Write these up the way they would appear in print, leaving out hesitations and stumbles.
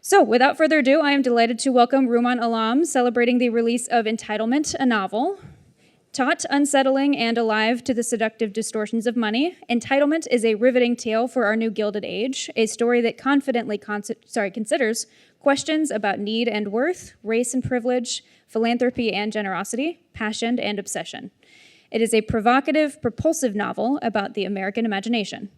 So, without further ado, I am delighted to welcome Rumaan Alam, celebrating the release of Entitlement, a novel. Taut, unsettling, and alive to the seductive distortions of money, Entitlement is a riveting tale for our new gilded age, a story that confidently considers questions about need and worth, race and privilege, philanthropy and generosity, passion and obsession. It is a provocative, propulsive novel about the American imagination.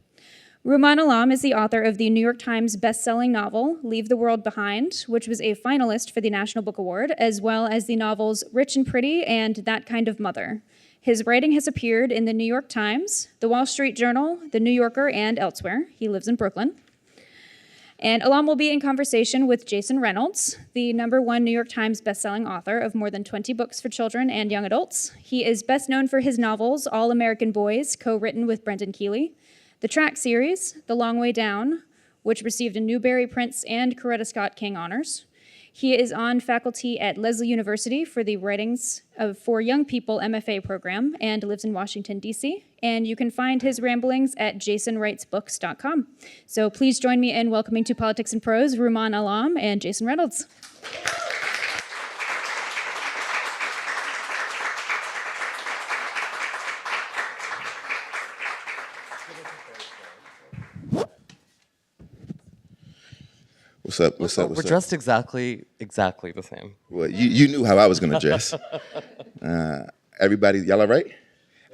Rumaan Alam is the author of the New York Times best-selling novel, Leave the World Behind, which was a finalist for the National Book Award, as well as the novels Rich and Pretty and That Kind of Mother. His writing has appeared in the New York Times, the Wall Street Journal, the New Yorker, and elsewhere. He lives in Brooklyn. And Alam will be in conversation with Jason Reynolds, the #1 New York Times bestselling author of more than 20 books for children and young adults. He is best known for his novels, All American Boys, co-written with Brendan Keeley, the track series, The Long Way Down, which received a Newbery Prince and Coretta Scott King honors. He is on faculty at Lesley University for the Writings for Young People MFA program and lives in Washington, D.C. And you can find his ramblings at jasonwritesbooks.com. So please join me in welcoming to Politics and Prose, Rumaan Alam and Jason Reynolds. What's up? What's up? We're dressed exactly the same. Well, you knew how I was gonna dress. Everybody, y'all all right?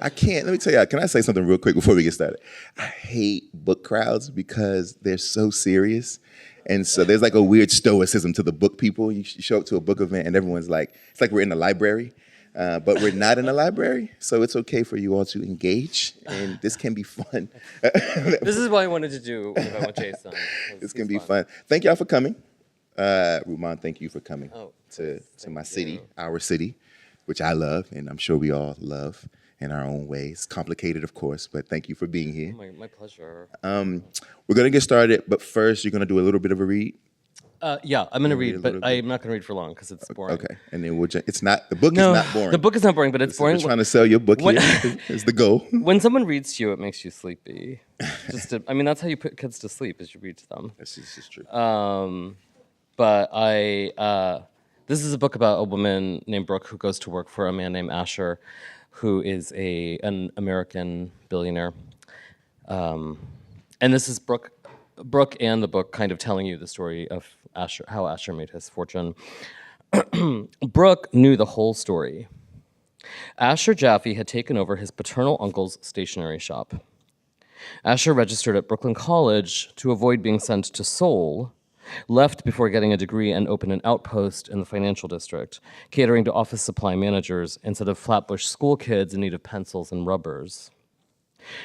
I can't. Let me tell you. Can I say something real quick before we get started? I hate book crowds because they're so serious, and so there's like a weird stoicism to the book people. You show up to a book event and everyone's like, it's like we're in the library, but we're not in a library. So it's okay for you all to engage, and this can be fun. This is what I wanted to do with Jason. This can be fun. Thank y'all for coming. Rumaan, thank you for coming to my city, our city, which I love, and I'm sure we all love in our own ways. Complicated, of course, but thank you for being here. My pleasure. We're going to get started, but first you're going to do a little bit of a read. Yeah, I'm going to read, but I'm not going to read for long because it's boring. Okay, and then it's not, the book is not boring. The book is not boring, but it's boring. We're trying to sell your book here is the goal. When someone reads to you, it makes you sleepy. That's how you put kids to sleep, is you read to them. This is true. This is a book about a woman named Brooke who goes to work for a man named Asher, who is an American billionaire. And this is Brooke and the book kind of telling you the story of Asher, how Asher made his fortune. Brooke knew the whole story. Asher Jaffe had taken over his paternal uncle's stationery shop. Asher registered at Brooklyn College to avoid being sent to Seoul, left before getting a degree, and opened an outpost in the financial district, catering to office supply managers instead of Flatbush school kids in need of pencils and rubbers.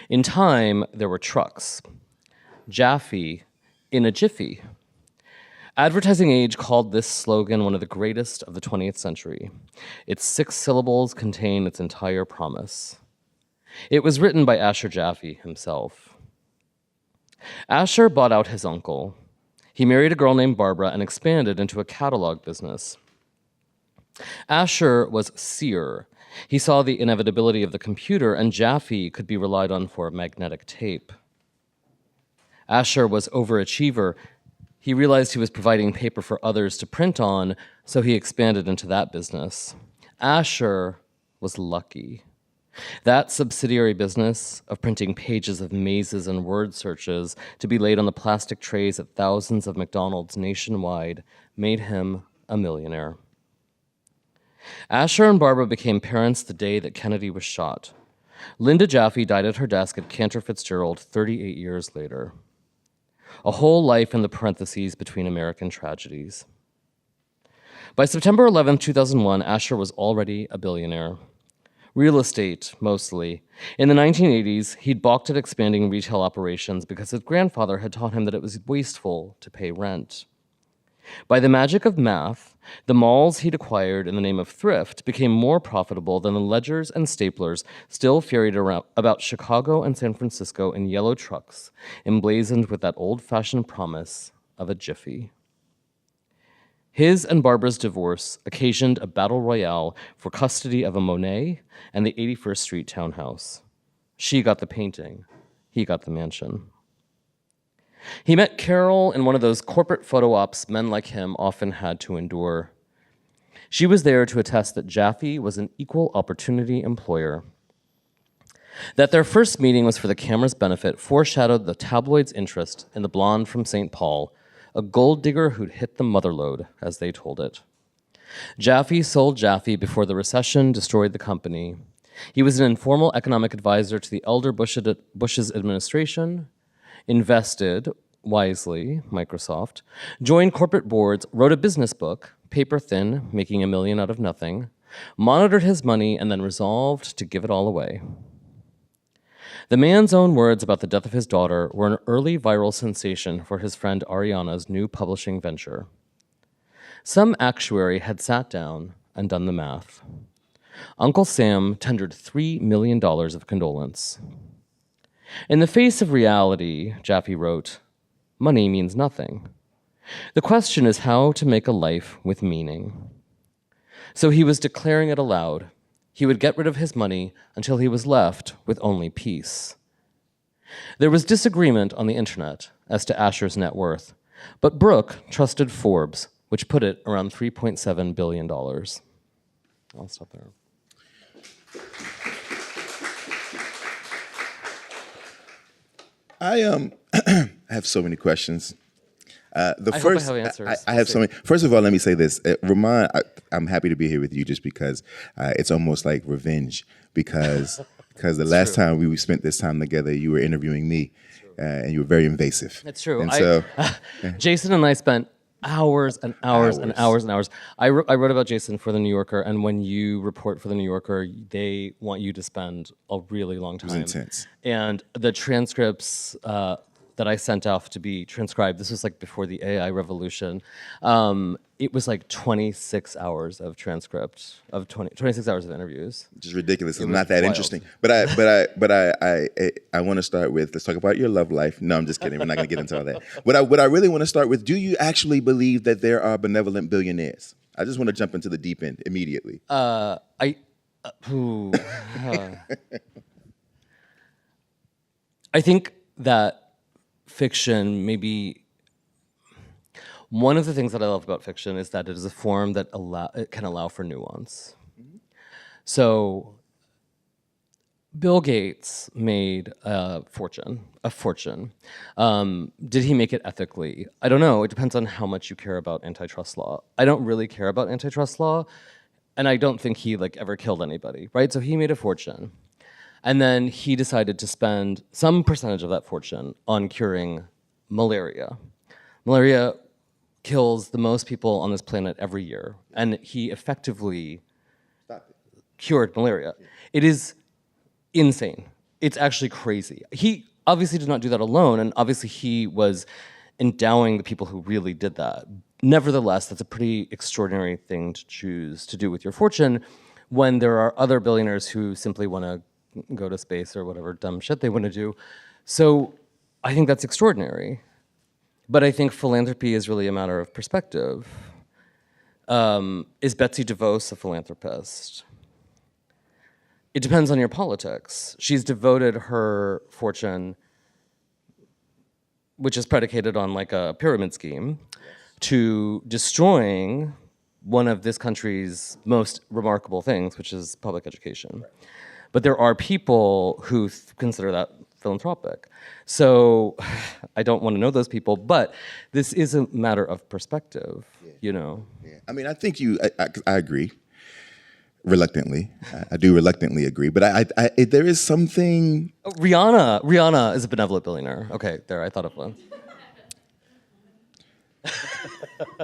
In time, there were trucks. Jaffe in a jiffy. Advertising Age called this slogan one of the greatest of the 20th century. Its 6 syllables contain its entire promise. It was written by Asher Jaffe himself. Asher bought out his uncle. He married a girl named Barbara and expanded into a catalog business. Asher was seer. He saw the inevitability of the computer, and Jaffe could be relied on for magnetic tape. Asher was overachiever. He realized he was providing paper for others to print on, so he expanded into that business. Asher was lucky. That subsidiary business of printing pages of mazes and word searches to be laid on the plastic trays at thousands of McDonald's nationwide made him a millionaire. Asher and Barbara became parents the day that Kennedy was shot. Linda Jaffe died at her desk at Cantor Fitzgerald 38 years later. A whole life in the parentheses between American tragedies. By September 11, 2001, Asher was already a billionaire. Real estate, mostly. In the 1980s, he'd balked at expanding retail operations because his grandfather had taught him that it was wasteful to pay rent. By the magic of math, the malls he'd acquired in the name of thrift became more profitable than the ledgers and staplers still ferried around about Chicago and San Francisco in yellow trucks, emblazoned with that old-fashioned promise of a jiffy. His and Barbara's divorce occasioned a battle royale for custody of a Monet and the 81st Street townhouse. She got the painting, he got the mansion. He met Carol in one of those corporate photo ops men like him often had to endure. She was there to attest that Jaffe was an equal opportunity employer. That their first meeting was for the camera's benefit foreshadowed the tabloid's interest in the blonde from St. Paul, a gold digger who'd hit the motherlode, as they told it. Jaffe sold Jaffe before the recession destroyed the company. He was an informal economic advisor to the elder Bush's administration, invested wisely, Microsoft, joined corporate boards, wrote a business book, paper thin, making $1 million out of nothing, monitored his money, and then resolved to give it all away. The man's own words about the death of his daughter were an early viral sensation for his friend Ariana's new publishing venture. Some actuary had sat down and done the math. Uncle Sam tendered $3 million of condolence. In the face of reality, Jaffe wrote, money means nothing. The question is how to make a life with meaning. So he was declaring it aloud. He would get rid of his money until he was left with only peace. There was disagreement on the internet as to Asher's net worth, but Brooke trusted Forbes, which put it around $3.7 billion. I'll stop there. I have so many questions. I hope I have answers. I have so many. First of all, let me say this. Rumaan, I'm happy to be here with you just because it's almost like revenge because the last time we spent this time together, you were interviewing me and you were very invasive. It's true. And so, Jason and I spent hours and hours and hours and hours. I wrote about Jason for The New Yorker, and when you report for The New Yorker, they want you to spend a really long time. it was intense. And the transcripts that I sent off to be transcribed, this was like before the AI revolution, it was like 26 hours of transcript, 26 hours of interviews. Which is ridiculous. It's not that wild. interesting. But I want to start with, let's talk about your love life. No, I'm just kidding. We're not going to get into all that. What I really want to start with, do you actually believe that there are benevolent billionaires? I just want to jump into the deep end immediately. I think that fiction, maybe one of the things that I love about fiction is that it is a form that it can allow for nuance. Mm-hmm. So Bill Gates made a fortune. Did he make it ethically? I don't know. It depends on how much you care about antitrust law. I don't really care about antitrust law, and I don't think he ever killed anybody, right? So he made a fortune. And then he decided to spend some percentage of that fortune on curing malaria. Malaria kills the most people on this planet every year, and he effectively cured malaria. It is insane. It's actually crazy. He obviously did not do that alone, and obviously he was endowing the people who really did that. Nevertheless, that's a pretty extraordinary thing to choose to do with your fortune when there are other billionaires who simply want to go to space or whatever dumb shit they want to do. So I think that's extraordinary. But I think philanthropy is really a matter of perspective. Is Betsy DeVos a philanthropist? It depends on your politics. She's devoted her fortune, which is predicated on a pyramid scheme, to destroying one of this country's most remarkable things, which is public education. Right. But there are people who consider that philanthropic. So I don't want to know those people, but this is a matter of perspective, you know? Yeah. I mean, I think I agree, reluctantly. I do reluctantly agree, but there is something... Oh, Rihanna is a benevolent billionaire. Okay, there, I thought of one.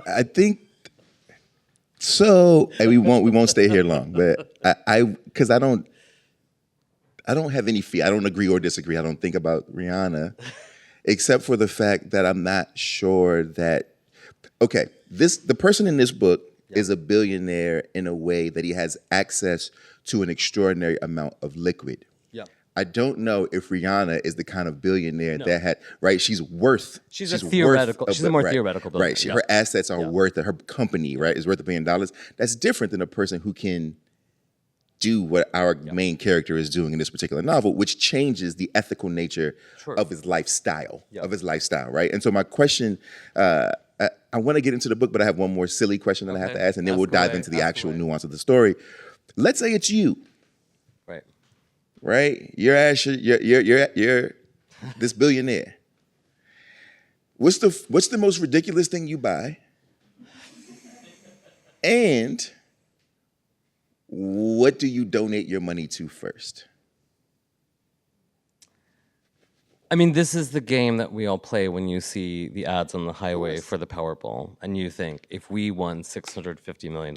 I think so. And we won't stay here long, but because I don't have any fear. I don't agree or disagree. I don't think about Rihanna, except for the fact that I'm not sure that. Okay, the person in this book is a billionaire in a way that he has access to an extraordinary amount of liquid. Yeah. I don't know if Rihanna is the kind of billionaire that had, right? She's a more theoretical billionaire. Right. Her assets are worth, her company, right, is worth $1 billion. That's different than a person who can do what our main character is doing in this particular novel, which changes the ethical nature of his lifestyle, right? And so my question, I want to get into the book, but I have one more silly question that I have to ask, and then we'll dive into the actual nuance of the story. Let's say it's you. Right? You're this billionaire. What's the most ridiculous thing you buy? And what do you donate your money to first? I mean, this is the game that we all play when you see the ads on the highway for the Powerball, and you think, if we won $650 million,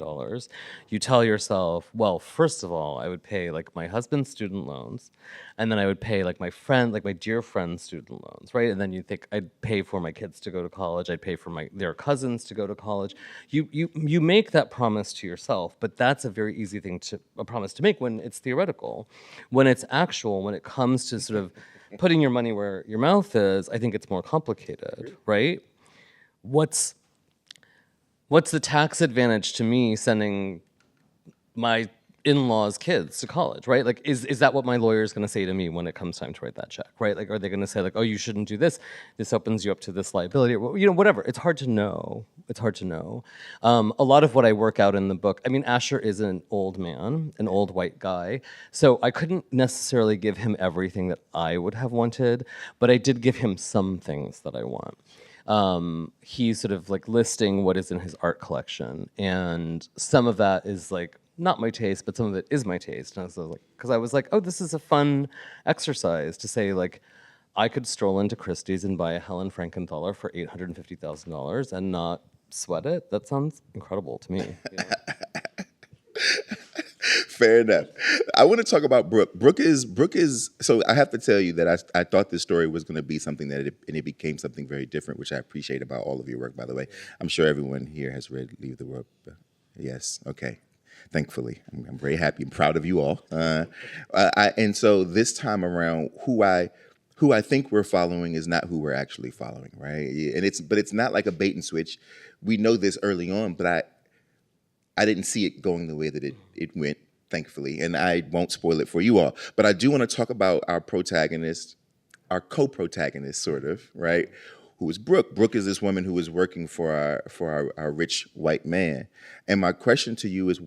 you tell yourself, well, first of all, I would pay like my husband's student loans, and then I would pay like my dear friend's student loans, right? And then you think I'd pay for my kids to go to college, I'd pay for their cousins to go to college. You make that promise to yourself, but that's a very easy a promise to make when it's theoretical. When it's actual, when it comes to sort of putting your money where your mouth is, I think it's more complicated, right? What's the tax advantage to me sending my in-laws' kids to college, right? Like, is that what my lawyer is going to say to me when it comes time to write that check, right? Like, are they going to say like, oh, you shouldn't do this. This opens you up to this liability, or, whatever. It's hard to know. A lot of what I work out in the book, I mean, Asher is an old man, an old white guy, so I couldn't necessarily give him everything that I would have wanted, but I did give him some things that I want. He's sort of like listing what is in his art collection, and some of that is like not my taste, but some of it is my taste. And I was like, oh, this is a fun exercise to say, like, I could stroll into Christie's and buy a Helen Frankenthaler for $850,000 and not sweat it. That sounds incredible to me. Fair enough. I want to talk about Brooke. Brooke is. So I have to tell you that I thought this story was going to be something and it became something very different, which I appreciate about all of your work, by the way. I'm sure everyone here has read Leave the World. Yes. Okay. Thankfully, I'm very happy and proud of you all. And so this time around, who I think we're following is not who we're actually following, right? And it's not like a bait and switch. We know this early on, but I didn't see it going the way that it went, thankfully, and I won't spoil it for you all. But I do want to talk about our protagonist, our co-protagonist, sort of, right? Who is Brooke. Brooke is this woman who is working for our rich white man. And my question to you is,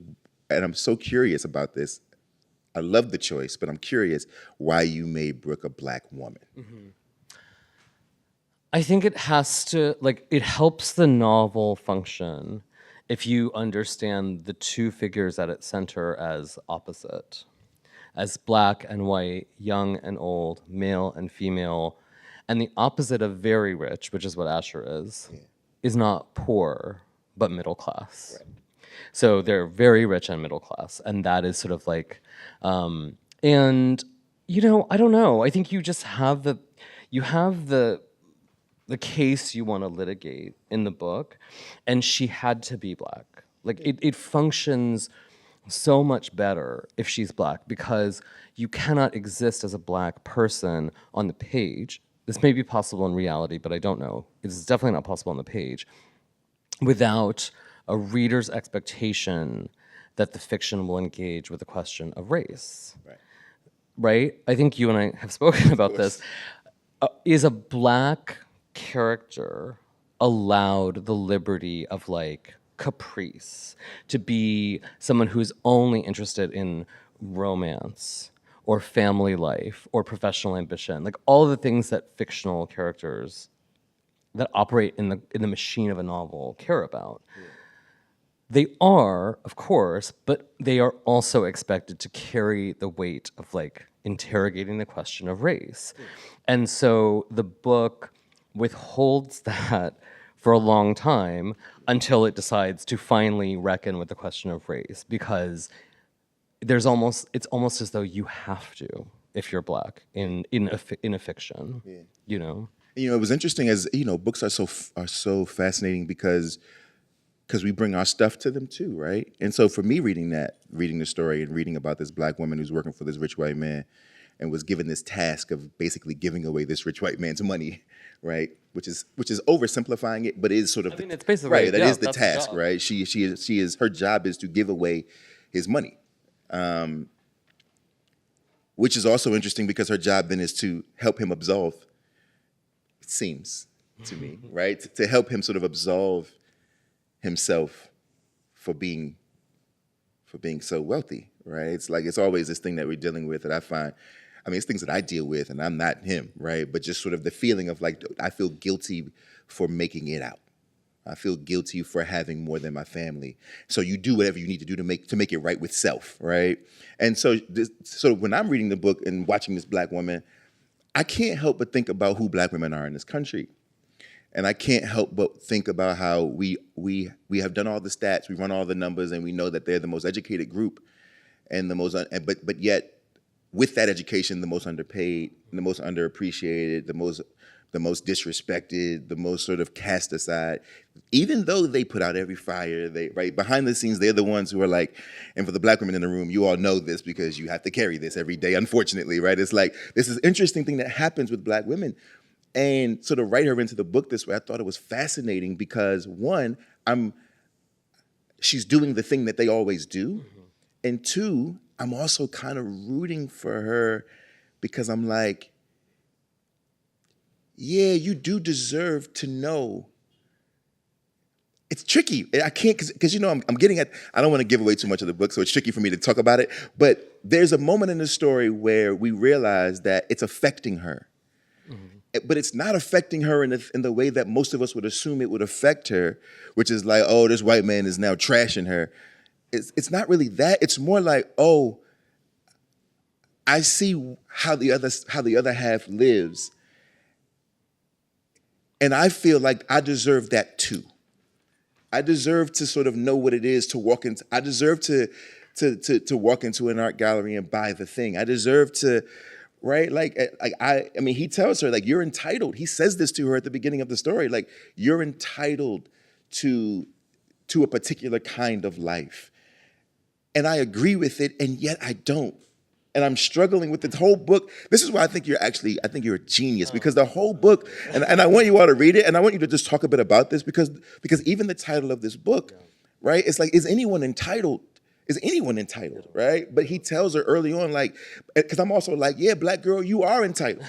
and I'm so curious about this, I love the choice, but I'm curious why you made Brooke a Black woman. Mm-hmm. I think it has to, it helps the novel function if you understand the two figures at its center as opposite, as Black and white, young and old, male and female. And the opposite of very rich, which is what Asher is not poor, but middle class. Right. So they're very rich and middle class, and that is sort of like, and I don't know. I think you just have the case you want to litigate in the book, and she had to be Black. Like it functions so much better if she's Black, because you cannot exist as a Black person on the page. This may be possible in reality, but I don't know. It's definitely not possible on the page without a reader's expectation that the fiction will engage with the question of race. Right? I think you and I have spoken about this. Is a Black character allowed the liberty of caprice, to be someone who's only interested in romance or family life or professional ambition, all the things that fictional characters that operate in the machine of a novel care about? They are, of course, but they are also expected to carry the weight of interrogating the question of race. And so the book withholds that for a long time until it decides to finally reckon with the question of race, because it's almost as though you have to, if you're Black in a fiction. It was interesting, as books are so fascinating because we bring our stuff to them too, right? And so for me, reading the story and reading about this Black woman who's working for this rich white man and was given this task of basically giving away this rich white man's money, right? Which is oversimplifying it, but it is sort of it's basically right. That is the task, right? She is her job is to give away his money, which is also interesting because her job then is to help him absolve, it seems to me, right? To help him sort of absolve himself for being so wealthy, right? It's like, it's always this thing that we're dealing with that I find, I mean, it's things that I deal with and I'm not him, right? But just sort of the feeling of like, I feel guilty for making it out. I feel guilty for having more than my family. So you do whatever you need to do to make it right with self, right? And so when I'm reading the book and watching this Black woman, I can't help but think about who Black women are in this country. And I can't help but think about how we have done all the stats, we run all the numbers, and we know that they're the most educated group, and the most, but yet with that education, the most underpaid, the most underappreciated, the most disrespected, the most sort of cast aside. Even though they put out every fire, right behind the scenes, they're the ones who are like, and for the Black women in the room, you all know this because you have to carry this every day, unfortunately, right? It's like, this is an interesting thing that happens with Black women. And so to write her into the book this way, I thought it was fascinating because one, she's doing the thing that they always do. Mm-hmm. And two, I'm also kind of rooting for her because I'm like, yeah, you do deserve to know. It's tricky. I can't, because I'm getting at, I don't want to give away too much of the book, so it's tricky for me to talk about it. But there's a moment in the story where we realize that it's affecting her. Mm-hmm. But it's not affecting her in the way that most of us would assume it would affect her, which is like, oh, this white man is now trashing her. It's not really that. It's more like, oh, I see how the other half lives, and I feel like I deserve that too. I deserve to sort of know what it is to walk into. I deserve to walk into an art gallery and buy the thing. I deserve to, right? I mean, he tells her like, you're entitled. He says this to her at the beginning of the story, like, you're entitled to a particular kind of life, and I agree with it, and yet I don't. And I'm struggling with the whole book. This is why I think you're a genius, because the whole book, and I want you all to read it, and I want you to just talk a bit about this, because even the title of this book, right? It's like, is anyone entitled? Is anyone entitled, right? But he tells her early on, like, because I'm also like, yeah, Black girl, you are entitled.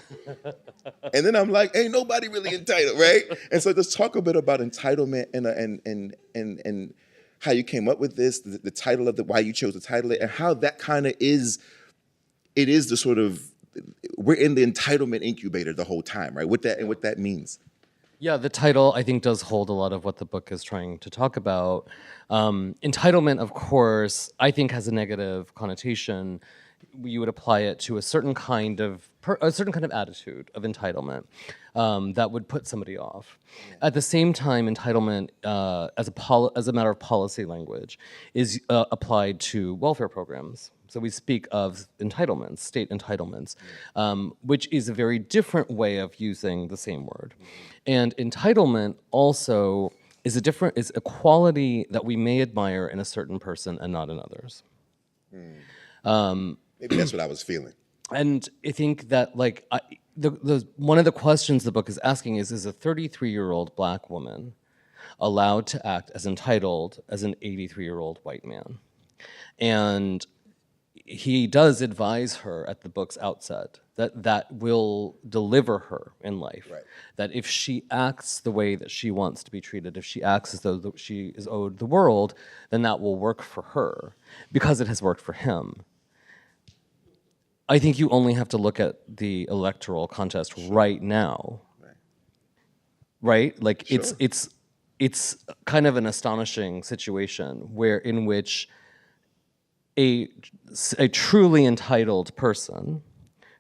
And then I'm like, ain't nobody really entitled, right? And so just talk a bit about entitlement and how you came up with this, the title of why you chose to title it, and how that kind of is. It is the sort of, we're in the entitlement incubator the whole time, right? What that means. Yeah, the title, I think, does hold a lot of what the book is trying to talk about. Entitlement, of course, I think has a negative connotation. You would apply it to a certain kind of attitude of entitlement that would put somebody off. At the same time, entitlement, as a matter of policy language, is applied to welfare programs. So we speak of entitlements, state entitlements, which is a very different way of using the same word. And entitlement also is a quality that we may admire in a certain person and not in others. Maybe that's what I was feeling. And I think that, like, one of the questions the book is asking is a 33-year-old Black woman allowed to act as entitled as an 83-year-old white man? And he does advise her at the book's outset that will deliver her in life. Right. That if she acts the way that she wants to be treated, if she acts as though she is owed the world, then that will work for her because it has worked for him. I think you only have to look at the electoral contest right now. Right? Like, sure. It's kind of an astonishing situation in which a truly entitled person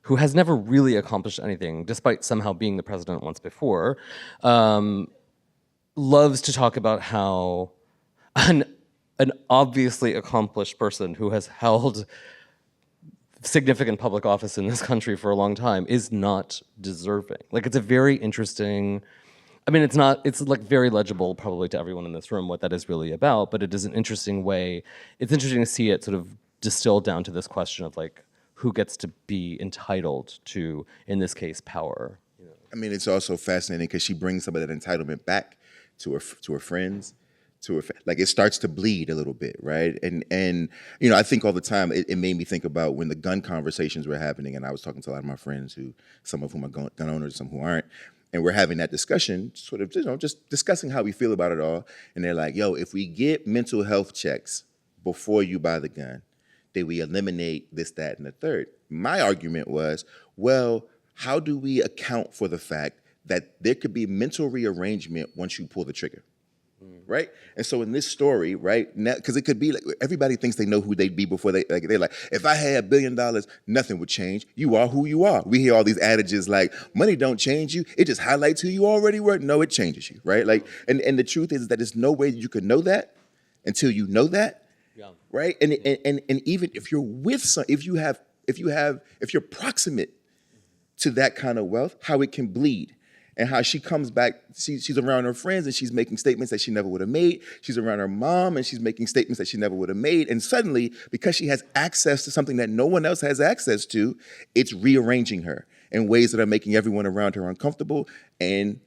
who has never really accomplished anything, despite somehow being the president once before, loves to talk about how an obviously accomplished person who has held significant public office in this country for a long time is not deserving. Like, it's a very interesting, I mean, it's like very legible probably to everyone in this room what that is really about, but it is an interesting way, it's interesting to see it sort of distilled down to this question of, like, who gets to be entitled to, in this case, power. I mean, it's also fascinating because she brings some of that entitlement back to her friends, to her like it starts to bleed a little bit, right? And you know, I think all the time it made me think about when the gun conversations were happening, and I was talking to a lot of my friends who, some of whom are gun owners, some who aren't, and we're having that discussion, sort of, you know, just discussing how we feel about it all. And they're like, yo, if we get mental health checks before you buy the gun, then we eliminate this, that, and the third. My argument was, well, how do we account for the fact that there could be mental rearrangement once you pull the trigger? Right? And so in this story, right, now, because it could be like everybody thinks they know who they'd be before they're like, if I had $1 billion, nothing would change. You are who you are. We hear all these adages like, money don't change you. It just highlights who you already were. No, it changes you, right? Like, and the truth is that there's no way you could know that until you know that, right? And even if you're with some, if you're proximate to that kind of wealth, how it can bleed. And how she comes back, she's around her friends and she's making statements that she never would have made. She's around her mom and she's making statements that she never would have made. And suddenly, because she has access to something that no one else has access to, it's rearranging her in ways that are making everyone around her uncomfortable, and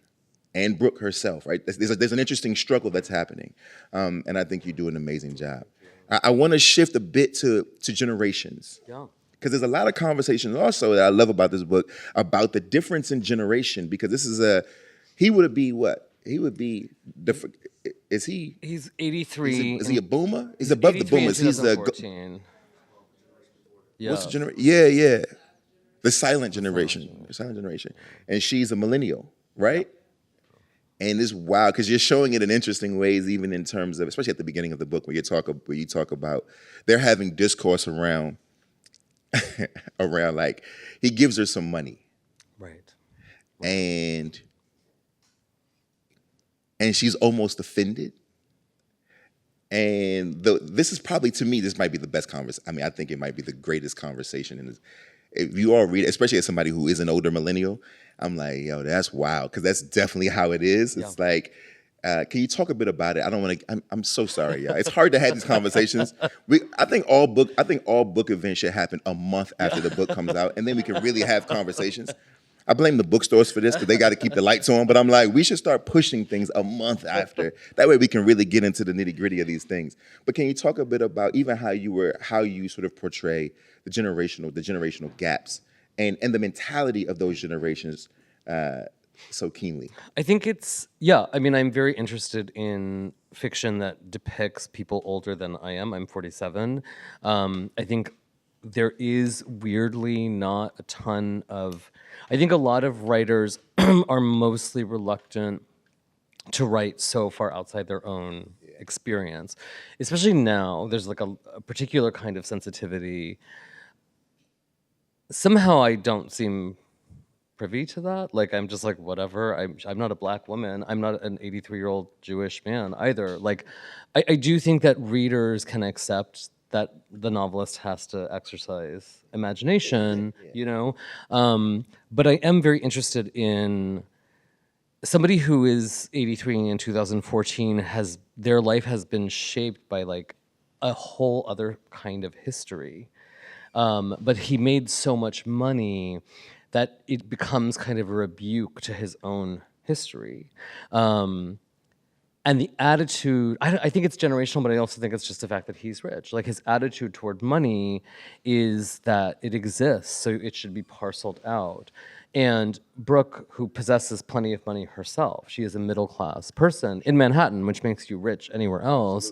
Brooke herself, right? There's an interesting struggle that's happening. And I think you do an amazing job. I want to shift a bit to generations. Yeah. Because there's a lot of conversations also that I love about this book about the difference in generation. Because this is he would be what? He would be, is he? He's 83. Is he a boomer? He's above the boomers. He's the, yeah. What's the generation? Yeah. The silent generation. The silent generation. And she's a millennial, right? And it's wild because you're showing it in interesting ways, even in terms of, especially at the beginning of the book, where you talk about they're having discourse around like he gives her some money, right, and she's almost offended. And this is probably, to me, this might be the best conversation. I mean, I think it might be the greatest conversation. And if you all read it, especially as somebody who is an older millennial, I'm like, yo, that's wild, because that's definitely how it is. Yeah. It's like, can you talk a bit about it? I don't want to. I'm so sorry, y'all. It's hard to have these conversations. I think all book events should happen a month after the book comes out, and then we can really have conversations. I blame the bookstores for this because they got to keep the lights on. But I'm like, we should start pushing things a month after. That way we can really get into the nitty gritty of these things. But can you talk a bit about even how you sort of portray the generational gaps and the mentality of those generations so keenly? I think I'm very interested in fiction that depicts people older than I am. I'm 47. I think there is weirdly not a ton of, I think a lot of writers are mostly reluctant to write so far outside their own experience. Especially now, there's like a particular kind of sensitivity. Somehow I don't seem privy to that. Like, I'm just like, whatever. I'm not a black woman. I'm not an 83-year-old Jewish man either. Like, I do think that readers can accept that the novelist has to exercise imagination, you know? But I am very interested in somebody who is 83 in 2014 their life has been shaped by like a whole other kind of history. But he made so much money that it becomes kind of a rebuke to his own history. And the attitude, I think it's generational, but I also think it's just the fact that he's rich. Like, his attitude toward money is that it exists, so it should be parceled out. And Brooke, who possesses plenty of money herself, she is a middle-class person in Manhattan, which makes you rich anywhere else,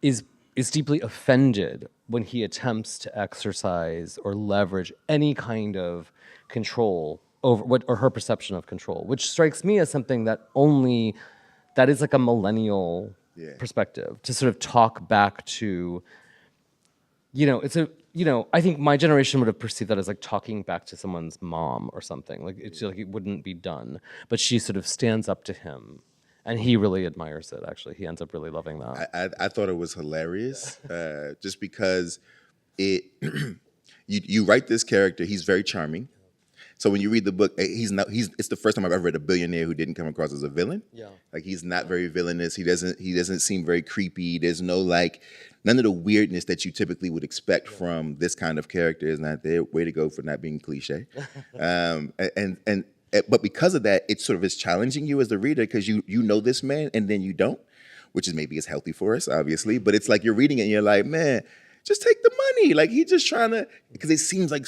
is deeply offended when he attempts to exercise or leverage any kind of control over or her perception of control, which strikes me as something that is like a millennial perspective, to sort of talk back to, I think my generation would have perceived that as like talking back to someone's mom or something. Like, it's like it wouldn't be done. But she sort of stands up to him, and he really admires it, actually. He ends up really loving that. I thought it was hilarious, just because you write this character, he's very charming. So when you read the book, it's the first time I've ever read a billionaire who didn't come across as a villain. Yeah. Like, he's not very villainous. He doesn't seem very creepy. There's none of the weirdness that you typically would expect from this kind of character is not there. Way to go for not being cliche. But because of that, it sort of is challenging you as the reader, because you know this man and then you don't. which is maybe is healthy for us, obviously. But it's like you're reading it and you're like, man, just take the money. Like he's just trying to, because it seems like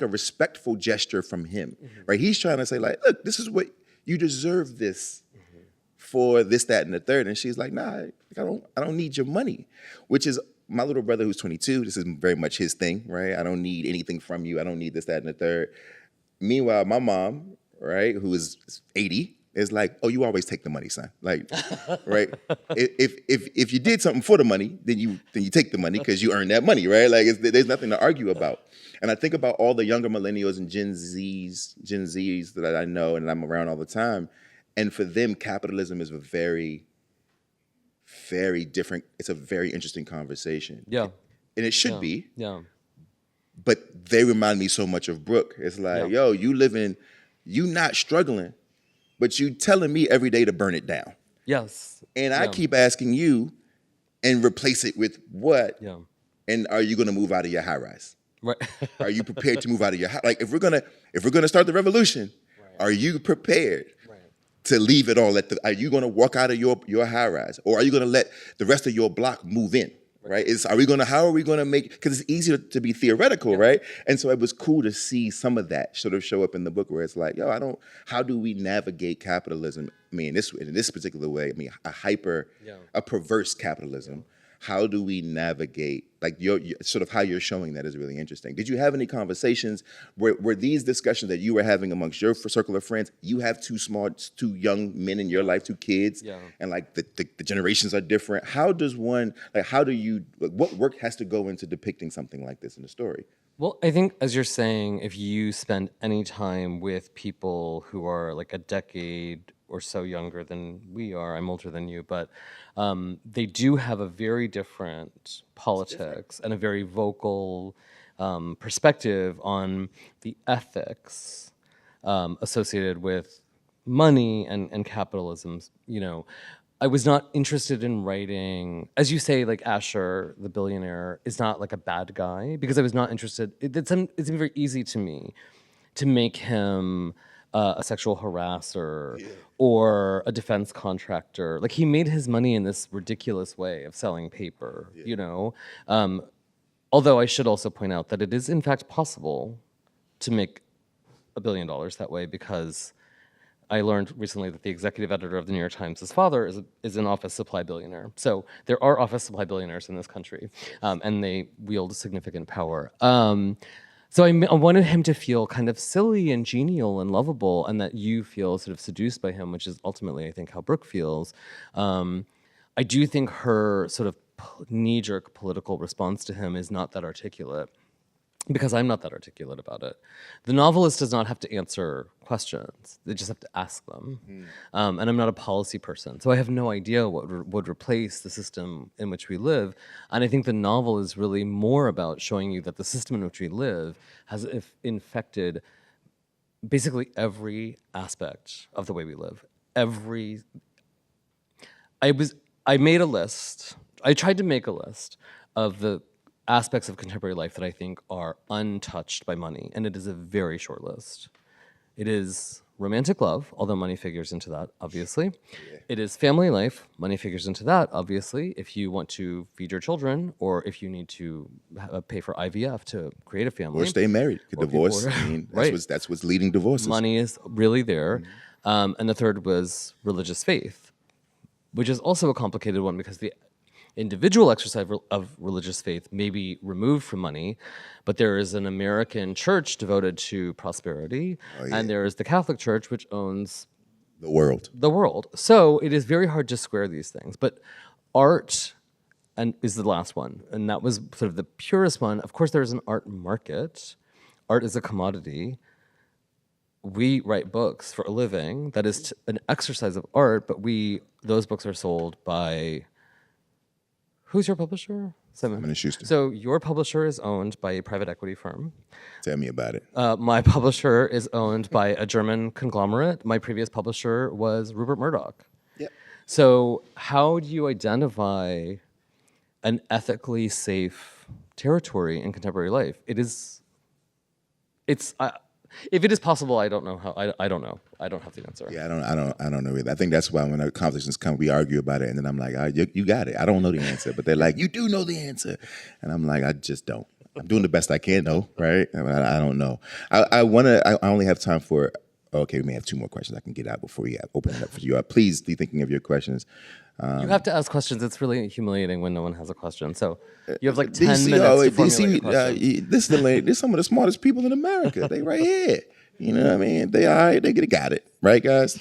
a respectful gesture from him, right? He's trying to say like, look, this is what you deserve this for this, that, and the third. And she's like, nah, I don't need your money, which is my little brother who's 22. This is very much his thing, right? I don't need anything from you. I don't need this, that, and the third. Meanwhile, my mom, right, who is 80, is like, oh, you always take the money, son. Like, right? If you did something for the money, then you take the money because you earned that money, right? Like, there's nothing to argue about. And I think about all the younger millennials and Gen Zs that I know and I'm around all the time. And for them, capitalism is a very, very different, it's a very interesting conversation. Yeah. And it should be. Yeah. But they remind me so much of Brooke. It's like, yo, you not struggling, but you telling me every day to burn it down. Yes. And I keep asking you and replace it with what? Yeah. And are you gonna move out of your high rise? Right. Are you prepared to move out of your high? Like if we're gonna start the revolution, are you prepared to leave it all are you gonna walk out of your high rise? Or are you gonna let the rest of your block move in? Right? How are we gonna make, because it's easier to be theoretical, right? And so it was cool to see some of that sort of show up in the book where it's like, yo, how do we navigate capitalism? I mean, in this particular way, I mean, a perverse capitalism. How do we navigate, like your sort of how you're showing that is really interesting. Did you have any conversations where these discussions that you were having amongst your circle of friends, you have two young men in your life, two kids, and like the generations are different. What work has to go into depicting something like this in a story? Well, I think, as you're saying, if you spend any time with people who are like a decade or so younger than we are, I'm older than you, but they do have a very different politics and a very vocal perspective on the ethics associated with money and capitalism. You know, I was not interested in writing, as you say, like Asher, the billionaire, is not like a bad guy, because I was not interested. It's very easy to me to make him a sexual harasser or a defense contractor. Like, he made his money in this ridiculous way of selling paper, you know? Although I should also point out that it is in fact possible to make $1 billion that way, because I learned recently that the executive editor of the New York Times, his father is an office supply billionaire. So there are office supply billionaires in this country, and they wield significant power. So I wanted him to feel kind of silly and genial and lovable, and that you feel sort of seduced by him, which is ultimately, I think, how Brooke feels. I do think her sort of knee-jerk political response to him is not that articulate, because I'm not that articulate about it. The novelist does not have to answer questions. They just have to ask them. And I'm not a policy person, so I have no idea what would replace the system in which we live. And I think the novel is really more about showing you that the system in which we live has infected basically every aspect of the way we live. I made a list. I tried to make a list of the aspects of contemporary life that I think are untouched by money, and it is a very short list. It is romantic love, although money figures into that, obviously. It is family life, money figures into that, obviously. If you want to feed your children, or if you need to pay for IVF to create a family. Or stay married, divorce. I mean, that's what's leading divorces. Money is really there. And the third was religious faith, which is also a complicated one, because the individual exercise of religious faith may be removed from money, but there is an American church devoted to prosperity, and there is the Catholic Church, which owns the world. So it is very hard to square these things. But art is the last one, and that was sort of the purest one. Of course, there is an art market. Art is a commodity. We write books for a living. That is an exercise of art, but those books are sold by... Who's your publisher? Simon & Schuster. So your publisher is owned by a private equity firm. Tell me about it. My publisher is owned by a German conglomerate. My previous publisher was Rupert Murdoch. Yep. So how do you identify an ethically safe territory in contemporary life? If it is possible, I don't know how. I don't know. I don't have the answer. Yeah, I don't know either. I think that's why when our conversations come, we argue about it, and then I'm like, you got it. I don't know the answer, but they're like, you do know the answer, and I'm like, I just don't. I'm doing the best I can, though, right? I don't know. I only have time for. Okay, we may have 2 more questions I can get out before we open it up for you. Please be thinking of your questions. You have to ask questions. It's really humiliating when no one has a question. So you have like 10 DC, minutes to formulate a question. This is the lady. This is some of the smartest people in America. They right here. You know what I mean? They all right. They got it, right, guys?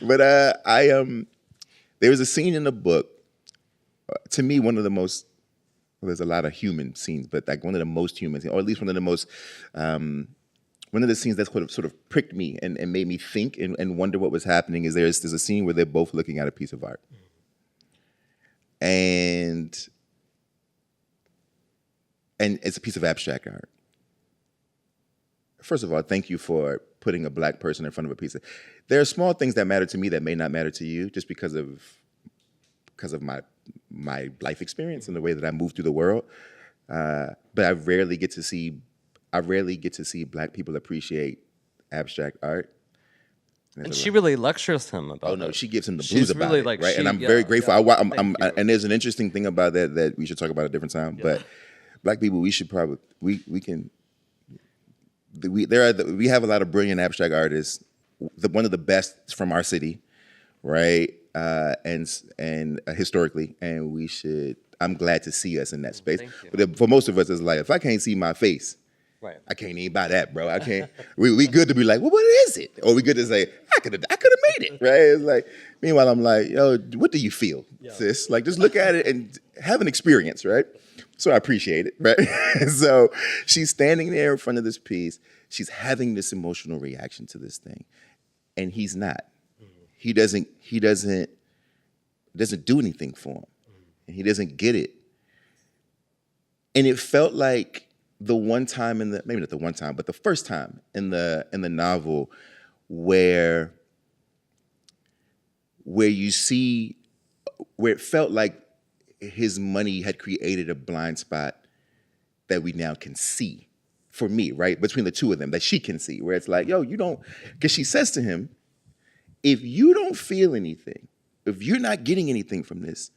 But there was a scene in the book. To me, one of the most. Well, there's a lot of human scenes, but like one of the most human scenes, or at least one of the most. One of the scenes that sort of pricked me and made me think and wonder what was happening is there's a scene where they're both looking at a piece of art. And it's a piece of abstract art. First of all, thank you for putting a black person in front of a piece of. There are small things that matter to me that may not matter to you just because of my life experience and the way that I move through the world. But I rarely get to see black people appreciate abstract art. And she really lectures him about it. Oh no, she gives him the She's blues about really it, like, right? she- And I'm yeah, very grateful. yeah. And there's an interesting thing about that we should talk about at a different time. But black people, we should probably we have a lot of brilliant abstract artists. One of the best from our city, right? And historically, and we should. I'm glad to see us in that space. But for most of us, it's like if I can't see my face. Right. I can't even buy that, bro. I can't. We good to be like, well, what is it? Or we good to say, I could have made it, right? It's like, meanwhile, I'm like, yo, what do you feel, sis? Like, just look at it and have an experience, right? So I appreciate it, right? So she's standing there in front of this piece. She's having this emotional reaction to this thing, and he's not. He doesn't do anything for him, and he doesn't get it. And it felt like the one time maybe not the one time, but the first time in the novel where it felt like his money had created a blind spot that we now can see, for me, right? Between the two of them, that she can see, where it's like, yo, you don't, because she says to him, if you don't feel anything, if you're not getting anything from this,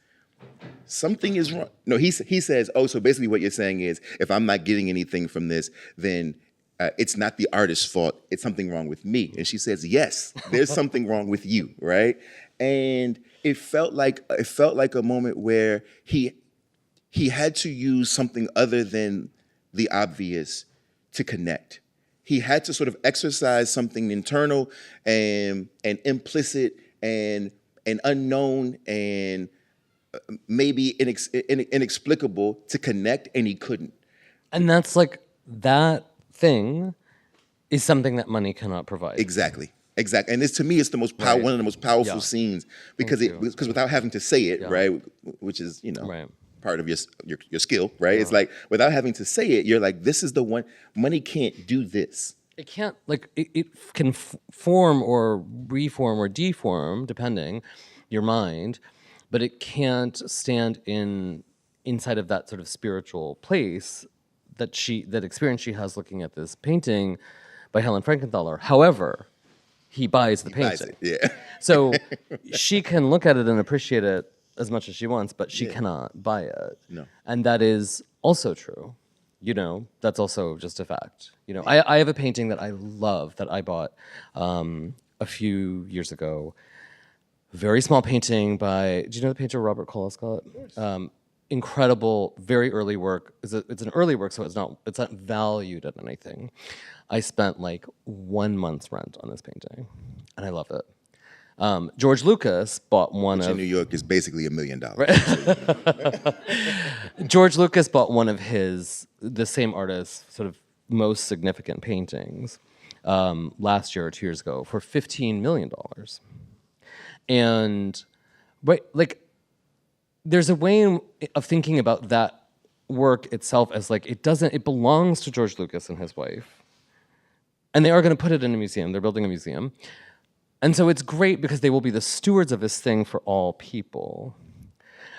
something is wrong. No, he says, oh, so basically what you're saying is, if I'm not getting anything from this, then it's not the artist's fault. It's something wrong with me. And she says, yes, there's something wrong with you, right? And it felt like a moment where he had to use something other than the obvious to connect. He had to sort of exercise something internal and implicit and unknown and maybe inexplicable to connect, and he couldn't. And that's like, that thing is something that money cannot provide. Exactly. And this, to me, is the most one of the most powerful scenes because without having to say it, right, which is part of your skill, right? It's like without having to say it, you're like, this is the one. Money can't do this. It can't, like, it can form or reform or deform, depending, your mind, but it can't stand inside of that sort of spiritual place that experience she has looking at this painting by Helen Frankenthaler. However, he buys the painting. Buys it, yeah. So she can look at it and appreciate it as much as she wants, but she cannot buy it. No. And that is also true. You know, that's also just a fact. You know, I have a painting that I love that I bought a few years ago. Very small painting by, do you know the painter Robert Colescott? Incredible, very early work. It's an early work, so it's not valued at anything. I spent like 1 month's rent on this painting, and I love it. George Lucas bought one Which of... in New York is basically $1 million. George Lucas bought one of the same artist's sort of most significant paintings last year or 2 years ago for $15 million. And there's a way of thinking about that work itself as like, it belongs to George Lucas and his wife. And they are going to put it in a museum. They're building a museum. And so it's great because they will be the stewards of this thing for all people.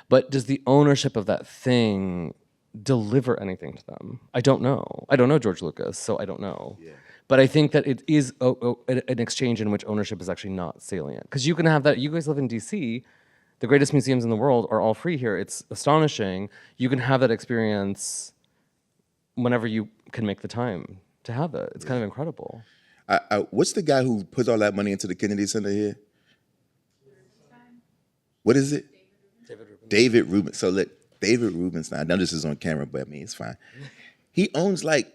But does the ownership of that thing deliver anything to them. I don't know. I don't know George Lucas, so I don't know. Yeah. But I think that it is an exchange in which ownership is actually not salient. Because you can have that. You guys live in DC. The greatest museums in the world are all free here. It's astonishing. You can have that experience whenever you can make the time to have it. It's kind of incredible. What's the guy who puts all that money into the Kennedy Center here? What is it? David Rubenstein. So look, David Rubenstein. I know this is on camera, but I mean, it's fine. He owns like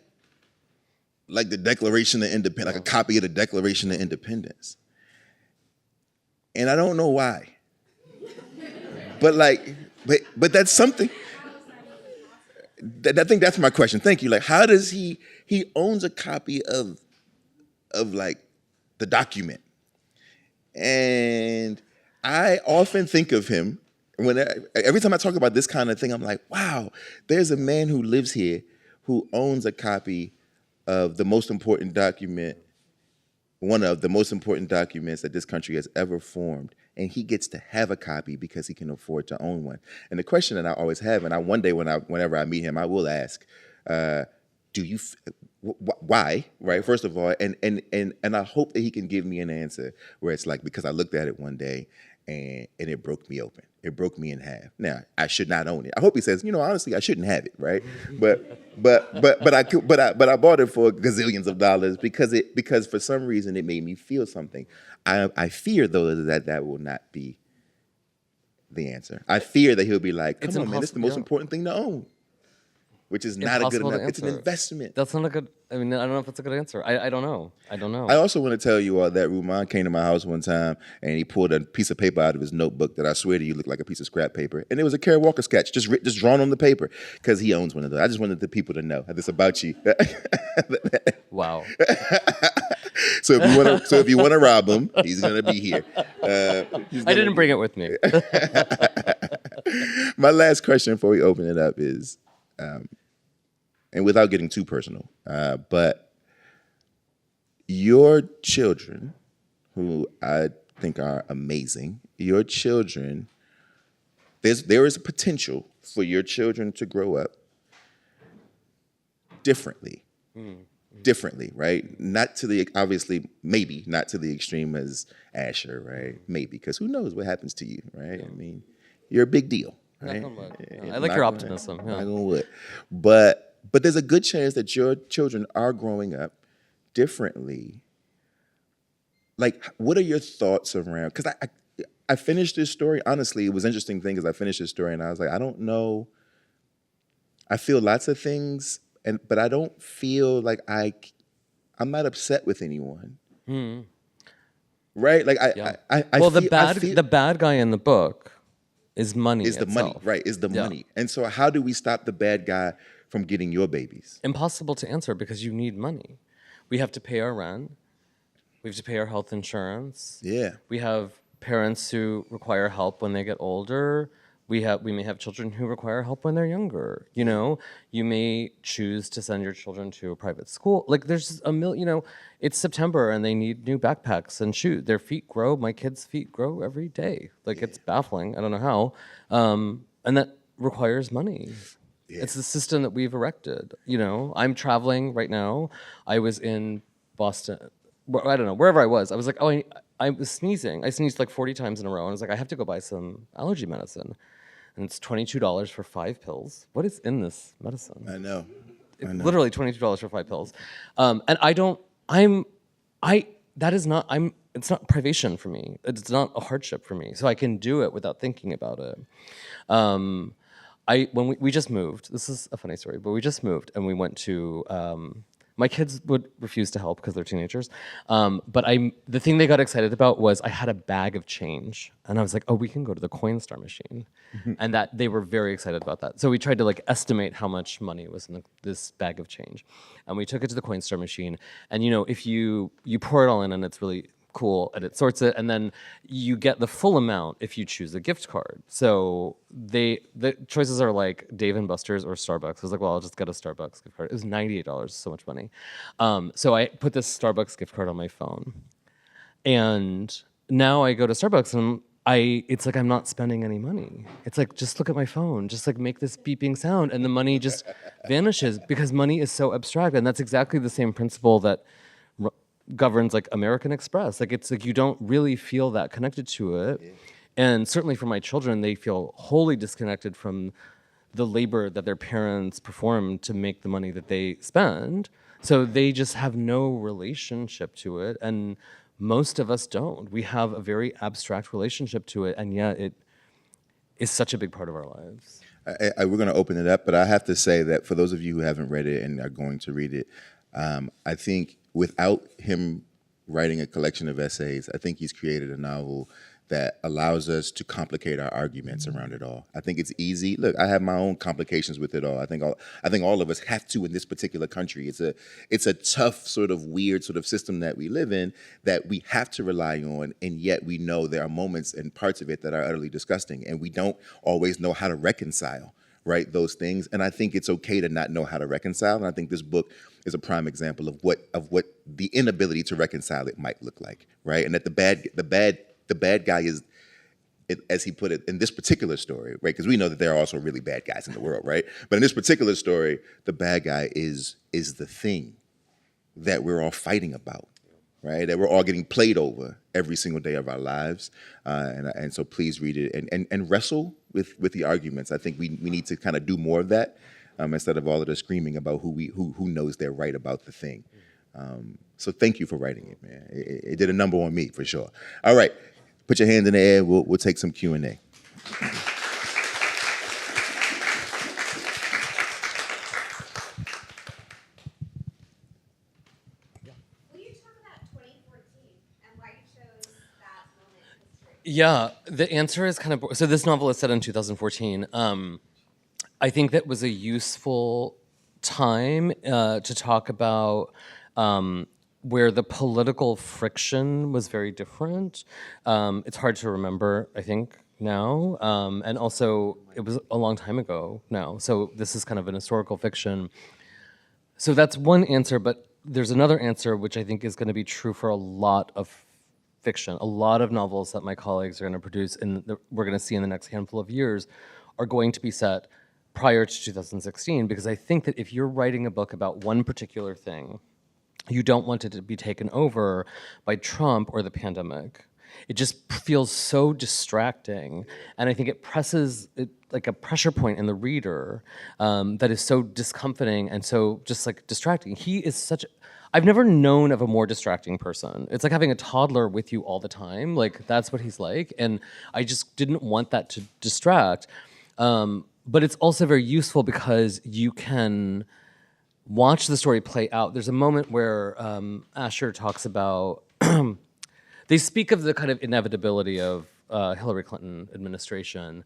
the Declaration of Independence, like a copy of the Declaration of Independence. And I don't know why. But that's something. I think that's my question. Thank you. Like, how does he owns a copy of like the document? And I often think of him every time I talk about this kind of thing, I'm like, wow, there's a man who lives here who owns a copy of the most important document, one of the most important documents that this country has ever formed. And he gets to have a copy because he can afford to own one. And the question that I always have, and one day whenever I meet him, I will ask, why, right? First of all, and I hope that he can give me an answer where it's like, because I looked at it one day and it broke me open. It broke me in half. Now, I should not own it. I hope he says, honestly, I shouldn't have it, right? But I bought it for gazillions of dollars because for some reason it made me feel something. I fear though that will not be the answer. I fear that he'll be like, come on, man, it's the most important thing to own. Which is not a good enough. It's an investment. That's not a good. I mean, I don't know if that's a good answer. I don't know. I also want to tell you all that Rumaan came to my house one time and he pulled a piece of paper out of his notebook that I swear to you looked like a piece of scrap paper, and it was a Kara Walker sketch, just drawn on the paper because he owns one of those. I just wanted the people to know this about you. Wow. So if you want to rob him, he's gonna be here. I didn't bring it with me. My last question before we open it up is. And without getting too personal, but your children, who I think are amazing, your children, there is a potential for your children to grow up differently, right? Not to the, obviously, maybe not to the extreme as Asher, right? Maybe, because who knows what happens to you, right? Yeah. I mean, you're a big deal. Right? I like your optimism. Yeah. Knock on wood. But there's a good chance that your children are growing up differently. Like, what are your thoughts around? Because I finished this story. Honestly, it was an interesting thing because I finished this story and I was like, I don't know. I feel lots of things, but I don't feel like I'm not upset with anyone. Right? Like the bad guy in the book is money. Is the money, right? Is the money. And so how do we stop the bad guy from getting your babies? Impossible to answer because you need money. We have to pay our rent. We have to pay our health insurance. Yeah. We have parents who require help when they get older. We may have children who require help when they're younger. You may choose to send your children to a private school. Like there's a million, it's September and they need new backpacks and shoes. Their feet grow. My kids' feet grow every day. It's baffling. I don't know how. And that requires money. Yeah. It's the system that we've erected. I'm traveling right now. I was in Boston. I don't know, wherever I was. I was like, I was sneezing. I sneezed like 40 times in a row. And I was like, I have to go buy some allergy medicine. And it's $22 for 5 pills. What is in this medicine? I know. Literally $22 for 5 pills. And it's not privation for me. It's not a hardship for me. So I can do it without thinking about it. When we just moved, this is a funny story, but we just moved and we went to, my kids would refuse to help because they're teenagers. But the thing they got excited about was I had a bag of change. And I was like, oh, we can go to the Coinstar machine. And that they were very excited about that. So we tried to estimate how much money was in this bag of change. And we took it to the Coinstar machine. And if you pour it all in and it's really cool and it sorts it, and then you get the full amount if you choose a gift card. So the choices are like Dave & Buster's or Starbucks. I was like, well, I'll just get a Starbucks gift card. It was $98, so much money. So I put this Starbucks gift card on my phone. And now I go to Starbucks and it's like I'm not spending any money. It's like, just look at my phone, just like make this beeping sound, and the money just vanishes because money is so abstract. And that's exactly the same principle that governs like American Express. Like, it's like you don't really feel that connected to it. And certainly for my children, they feel wholly disconnected from the labor that their parents perform to make the money that they spend. So they just have no relationship to it. And most of us don't. We have a very abstract relationship to it, and yet it is such a big part of our lives. We're going to open it up, but I have to say that for those of you who haven't read it and are going to read it, I think without him writing a collection of essays, I think he's created a novel that allows us to complicate our arguments around it all. I think it's easy. Look, I have my own complications with it all. I think all of us have to in this particular country. It's a tough, sort of weird sort of system that we live in that we have to rely on, and yet we know there are moments and parts of it that are utterly disgusting, and we don't always know how to reconcile, right, those things. And I think it's okay to not know how to reconcile. And I think this book is a prime example of what the inability to reconcile it might look like, right? And that the bad guy is, as he put it, in this particular story, right? Because we know that there are also really bad guys in the world, right? But in this particular story, the bad guy is the thing that we're all fighting about, right? That we're all getting played over every single day of our lives. And so please read it and wrestle with the arguments. I think we need to kind of do more of that instead of all of the screaming about who knows they're right about the thing. So thank you for writing it, man. It did a number on me, for sure. All right. Put your hand in the air. We'll take some Q&A. Will you talk about 2014 and why you chose that moment in history? Yeah, the answer is kind of, so this novel is set in 2014. I think that was a useful time to talk about where the political friction was very different. It's hard to remember, I think, now. And also, it was a long time ago now. So this is kind of an historical fiction. So that's one answer, but there's another answer which I think is going to be true for a lot of fiction. A lot of novels that my colleagues are going to produce and we're going to see in the next handful of years are going to be set prior to 2016, because I think that if you're writing a book about one particular thing, you don't want it to be taken over by Trump or the pandemic. It just feels so distracting. And I think it presses like a pressure point in the reader that is so discomforting and so just like distracting. He is I've never known of a more distracting person. It's like having a toddler with you all the time. Like, that's what he's like. And I just didn't want that to distract. But it's also very useful because you can watch the story play out. There's a moment where Asher talks about, they speak of the kind of inevitability of Hillary Clinton administration,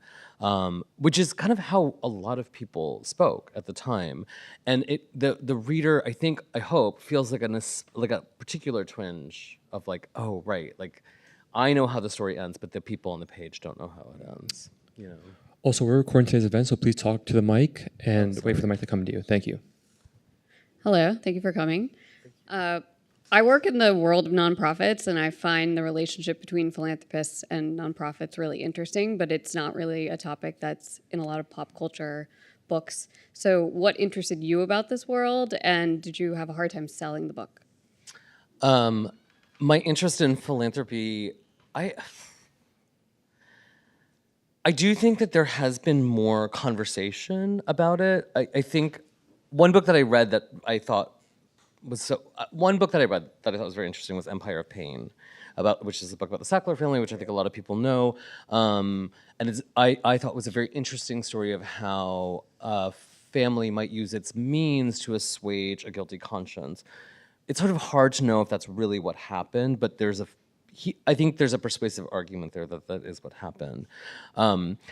which is kind of how a lot of people spoke at the time. And the reader, I hope, feels like a particular twinge of like, oh, right, like I know how the story ends, but the people on the page don't know how it ends, you know. Also, we're recording today's event, so please talk to the mic and wait for the mic to come to you. Thank you. Hello, thank you for coming. I work in the world of nonprofits, and I find the relationship between philanthropists and nonprofits really interesting, but it's not really a topic that's in a lot of pop culture books. So what interested you about this world, and did you have a hard time selling the book? My interest in philanthropy, I do think that there has been more conversation about it. I think one book that I read that I thought was very interesting was Empire of Pain, which is a book about the Sackler family, which I think a lot of people know. And I thought was a very interesting story of how a family might use its means to assuage a guilty conscience. It's sort of hard to know if that's really what happened, but I think there's a persuasive argument there that is what happened.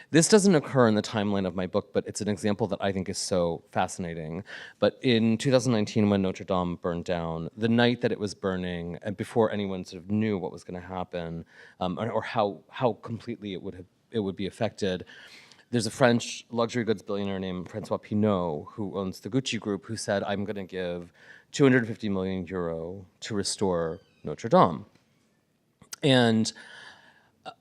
This doesn't occur in the timeline of my book, but it's an example that I think is so fascinating. But in 2019, when Notre Dame burned down, the night that it was burning, and before anyone sort of knew what was going to happen, or how completely it would be affected, there's a French luxury goods billionaire named Francois Pinault, who owns the Gucci Group, who said, I'm going to give 250 million euro to restore Notre Dame. And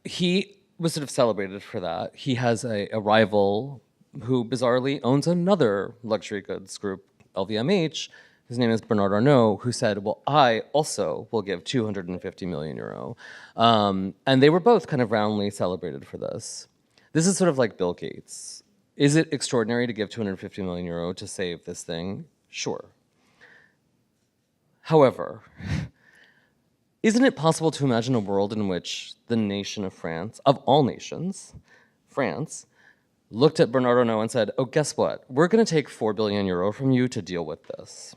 he was sort of celebrated for that. He has a rival who bizarrely owns another luxury goods group, LVMH. His name is Bernard Arnault, who said, well, I also will give 250 million euro. And they were both kind of roundly celebrated for this. This is sort of like Bill Gates. Is it extraordinary to give 250 million euro to save this thing? Sure. However, isn't it possible to imagine a world in which the nation of France, of all nations, France, looked at Bernard Arnault and said, oh, guess what? We're going to take 4 billion euro from you to deal with this.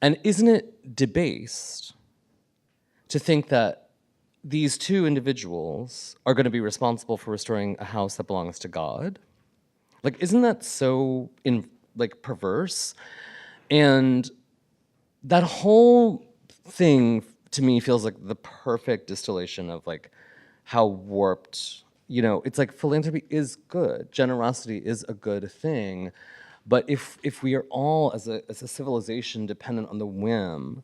And isn't it debased to think that these two individuals are going to be responsible for restoring a house that belongs to God? Like, isn't that so perverse? And that whole thing to me feels like the perfect distillation of like how warped, it's like philanthropy is good, generosity is a good thing, but if we are all as a civilization dependent on the whim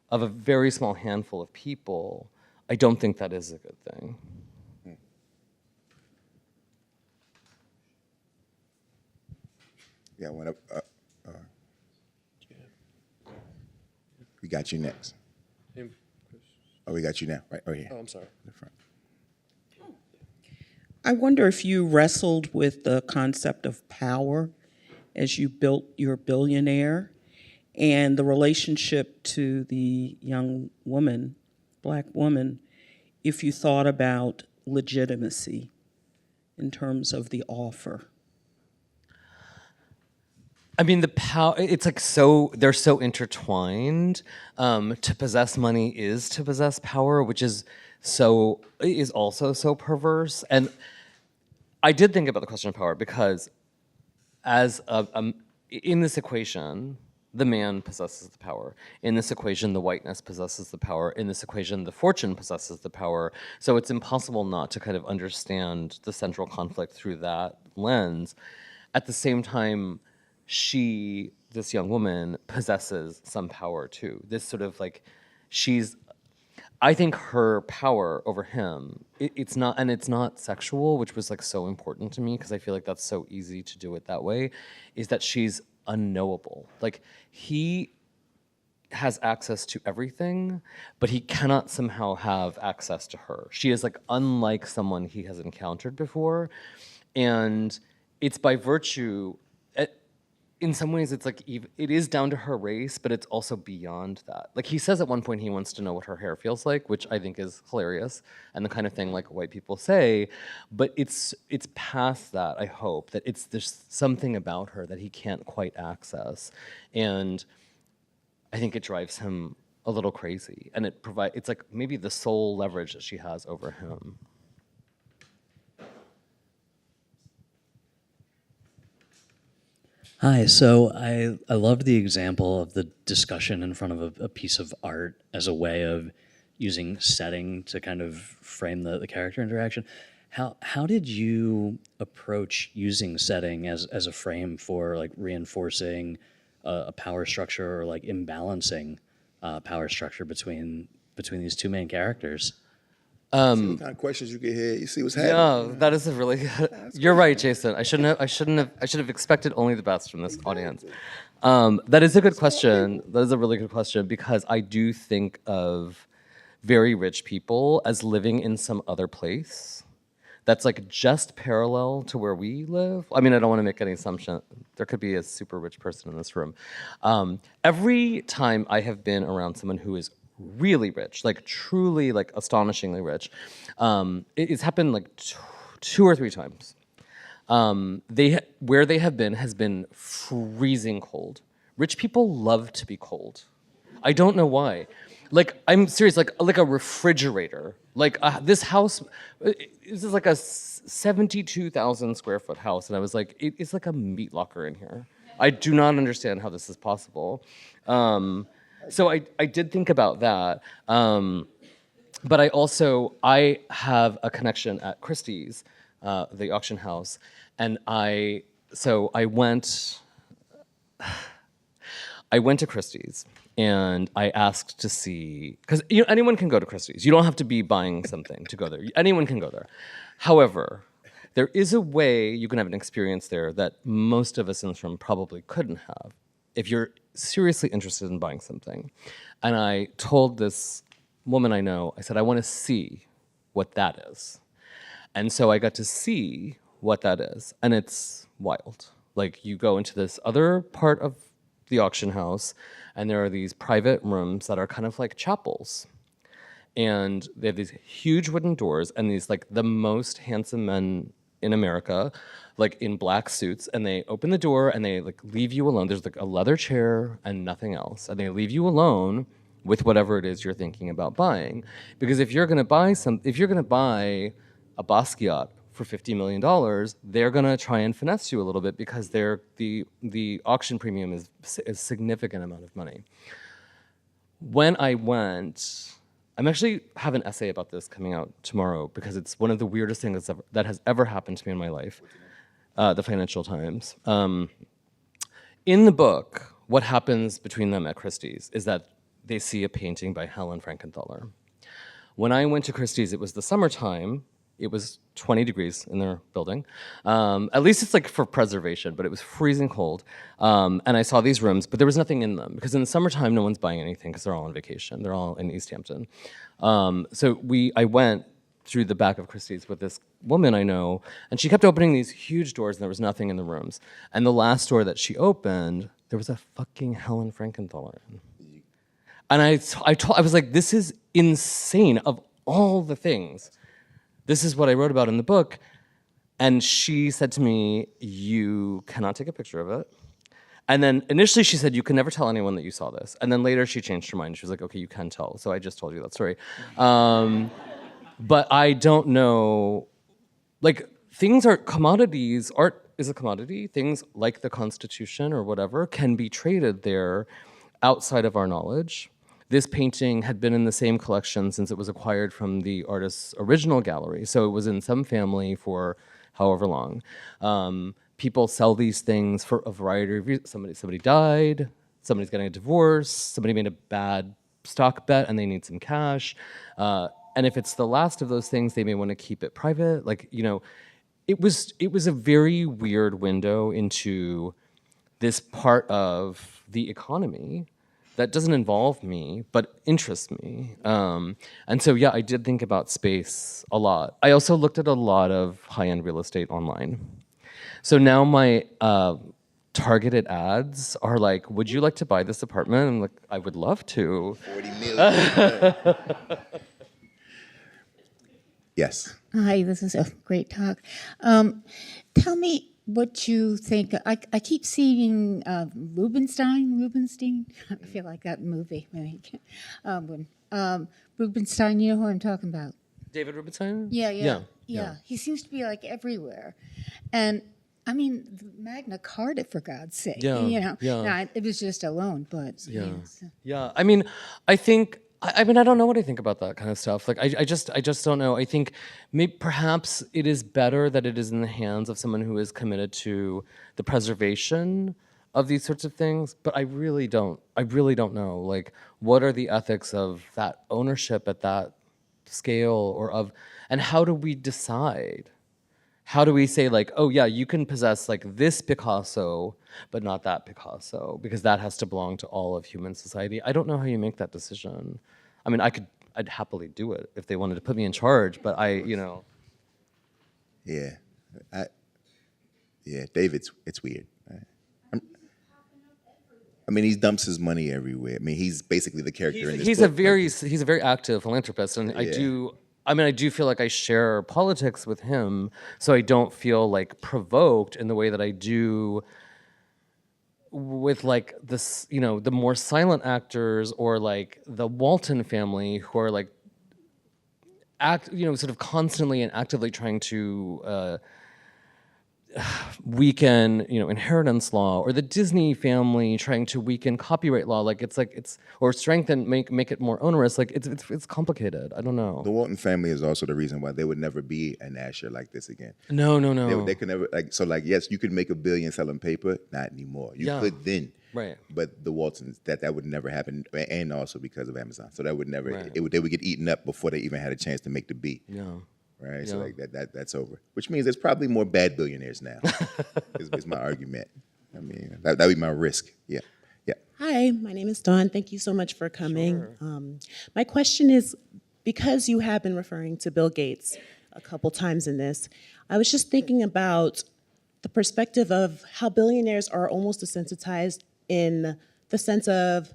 of a very small handful of people, I don't think that is a good thing. Yeah, we got you next. Oh, we got you now, right? Oh, yeah. Oh, I'm sorry. In the front. I wonder if you wrestled with the concept of power as you built your billionaire and the relationship to the young woman, Black woman, if you thought about legitimacy in terms of the offer. I mean, the power, it's like they're so intertwined. To possess money is to possess power, which is also so perverse. And I did think about the question of power because in this equation, the man possesses the power. In this equation, the whiteness possesses the power. In this equation, the fortune possesses the power. So it's impossible not to kind of understand the central conflict through that lens. At the same time, this young woman, possesses some power too. This sort of like, I think her power over him, it's not sexual, which was like so important to me because I feel like that's so easy to do it that way, is that she's unknowable. Like he has access to everything, but he cannot somehow have access to her. She is like unlike someone he has encountered before. And it's by virtue, in some ways, it's like it is down to her race, but it's also beyond that. Like he says at one point he wants to know what her hair feels like, which I think is hilarious and the kind of thing like white people say. But it's past that. I hope that there's something about her that he can't quite access, and I think it drives him a little crazy. And it's like maybe the sole leverage that she has over him. Hi, so I loved the example of the discussion in front of a piece of art as a way of using setting to kind of frame the character interaction. How did you approach using setting as a frame for like reinforcing a power structure or like imbalancing power structure between these two main characters? See what kind of questions you get here. You see what's happening. Yeah, that is a really good. You're right, Jason. I should have expected only the best from this audience. That is a good question. That is a really good question because I do think of very rich people as living in some other place that's like just parallel to where we live. I mean, I don't want to make any assumption. There could be a super rich person in this room. Every time I have been around someone who is really rich, like truly like astonishingly rich, it's happened like 2 or 3 times. Where they have been has been freezing cold. Rich people love to be cold. I don't know why. Like, I'm serious, like a refrigerator. Like this house, this is like a 72,000 square foot house. And I was like, it's like a meat locker in here. I do not understand how this is possible. So I did think about that, but I have a connection at Christie's, the auction house, and I went I went to Christie's and I asked to see, because anyone can go to Christie's. You don't have to be buying something to go there. Anyone can go there. However, there is a way you can have an experience there that most of us in this room probably couldn't have if you're seriously interested in buying something. And I told this woman I know, I said, I want to see what that is. And so I got to see what that is. And it's wild. Like, you go into this other part of the auction house, and there are these private rooms that are kind of like chapels. And they have these huge wooden doors and these like the most handsome men in America, like in black suits, and they open the door and they like leave you alone. There's like a leather chair and nothing else. And they leave you alone with whatever it is you're thinking about buying. Because if you're gonna buy a Basquiat for $50 million, they're gonna try and finesse you a little bit because the auction premium is a significant amount of money. When I went, I'm actually have an essay about this coming out tomorrow because it's one of the weirdest things that has ever happened to me in my life. The Financial Times. In the book, what happens between them at Christie's is that they see a painting by Helen Frankenthaler. When I went to Christie's, it was the summertime. It was 20 degrees in their building. At least it's like for preservation, but it was freezing cold. And I saw these rooms, but there was nothing in them because in the summertime, no one's buying anything because they're all on vacation. They're all in East Hampton. So I went through the back of Christie's with this woman I know, and she kept opening these huge doors and there was nothing in the rooms. And the last door that she opened, there was a fucking Helen Frankenthaler. And I was like, this is insane. Of all the things, this is what I wrote about in the book. And she said to me, you cannot take a picture of it. And then initially she said, you can never tell anyone that you saw this. And then later she changed her mind. She was like, okay, you can tell. So I just told you that story. But I don't know, like, things are commodities. Art is a commodity. Things like the Constitution or whatever can be traded there outside of our knowledge. This painting had been in the same collection since it was acquired from the artist's original gallery. So it was in some family for however long. People sell these things for a variety of reasons. Somebody died, somebody's getting a divorce, somebody made a bad stock bet and they need some cash. And if it's the last of those things, they may want to keep it private. Like, it was a very weird window into this part of the economy that doesn't involve me, but interests me. And so, yeah, I did think about space a lot. I also looked at a lot of high-end real estate online. So now my targeted ads are like, would you like to buy this apartment? I'm like, I would love to. 40 million. Yes. Hi, this is a great talk. Tell me what you think. I keep seeing Rubenstein. I feel like that movie. Rubenstein, you know who I'm talking about? David Rubenstein? Yeah. He seems to be like everywhere. And I mean, Magna Carta, for God's sake. Yeah. Nah, it was just a loan, but Yeah. I mean, I think. I don't know what I think about that kind of stuff. Like, I just don't know. I think perhaps it is better that it is in the hands of someone who is committed to the preservation of these sorts of things. But I really don't know. Like, what are the ethics of that ownership at that scale, and how do we decide? How do we say, like, oh yeah, you can possess like this Picasso, but not that Picasso, because that has to belong to all of human society? I don't know how you make that decision. I mean, I'd happily do it if they wanted to put me in charge, but Yeah. David, it's weird. I mean, he dumps his money everywhere. I mean, he's basically the character in this he's book. He's a very active philanthropist, and I do feel like I share politics with him, so I don't feel like provoked in the way that I do with like this, the more silent actors or like the Walton family who are like sort of constantly and actively trying to weaken, inheritance law, or the Disney family trying to weaken copyright law. Like it's or strengthen, make it more onerous. Like it's complicated. I don't know. The Walton family is also the reason why there would never be an Asher like this again. No. They could never yes, you could make $1 billion selling paper, not anymore. You could then, Right. But the Waltons, that would never happen, and also because of Amazon. So that would never, Right. they would get eaten up before they even had a chance to make the B. Yeah. Right? So Yeah. like that's over. Which means there's probably more bad billionaires now, is my argument. I mean, that would be my risk. Yeah. Yeah. Hi, my name is Dawn. Thank you so much for coming. My question is, because you have been referring to Bill Gates a couple times in this, I was just thinking about the perspective of how billionaires are almost desensitized in the sense of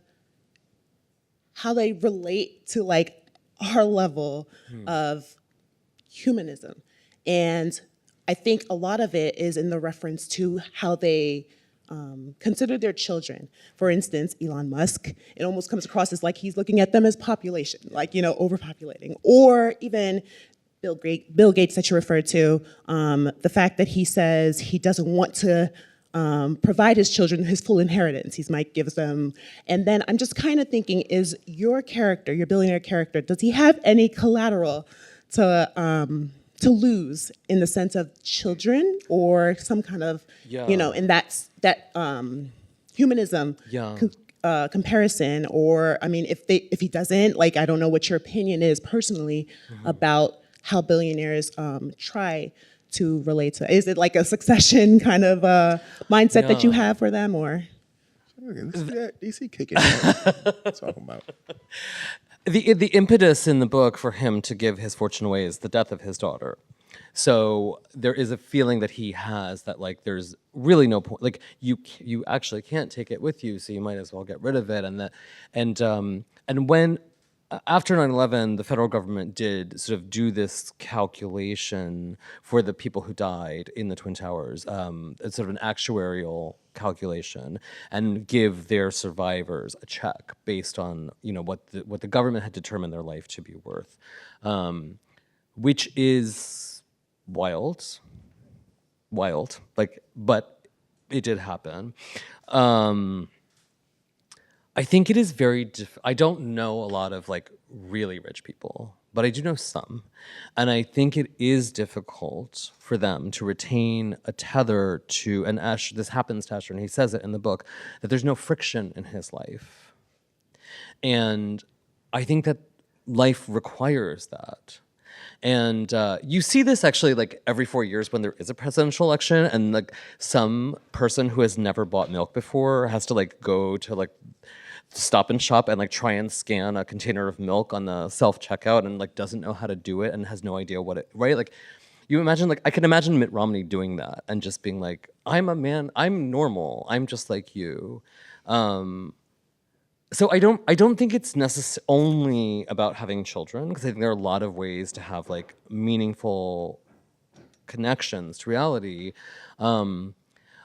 how they relate to like our level of humanism. And I think a lot of it is in the reference to how they consider their children. For instance, Elon Musk, it almost comes across as like he's looking at them as population, like, overpopulating. Or even Bill Gates that you referred to, the fact that he says he doesn't want to provide his children his full inheritance. He might give them, and then I'm just kind of thinking, is your character, your billionaire character, does he have any collateral to lose in the sense of children or some kind of, in that humanism comparison? Or, I mean, if he doesn't, like, I don't know what your opinion is personally about how billionaires try to relate to. Is it like a succession kind of mindset that you have for them, or? Okay, DC kicking. Talking about. The impetus in the book for him to give his fortune away is the death of his daughter. So there is a feeling that he has that like there's really no point, like you actually can't take it with you, so you might as well get rid of it. And when after 9/11, the federal government did sort of do this calculation for the people who died in the Twin Towers. It's sort of an actuarial calculation, and give their survivors a check based on what the government had determined their life to be worth, which is wild, like, but it did happen. I think it is very I don't know a lot of like really rich people, but I do know some. And I think it is difficult for them to retain a tether to, and this happens to Asher, and he says it in the book, that there's no friction in his life. And I think that life requires that. And you see this actually like every 4 years when there is a presidential election, and like some person who has never bought milk before has to like go to like Stop and Shop and like try and scan a container of milk on the self-checkout, and like doesn't know how to do it and has no idea what it, right? Like you imagine, like I can imagine Mitt Romney doing that and just being like, I'm a man, I'm normal, I'm just like you. So I don't think it's only about having children, because I think there are a lot of ways to have like meaningful connections to reality.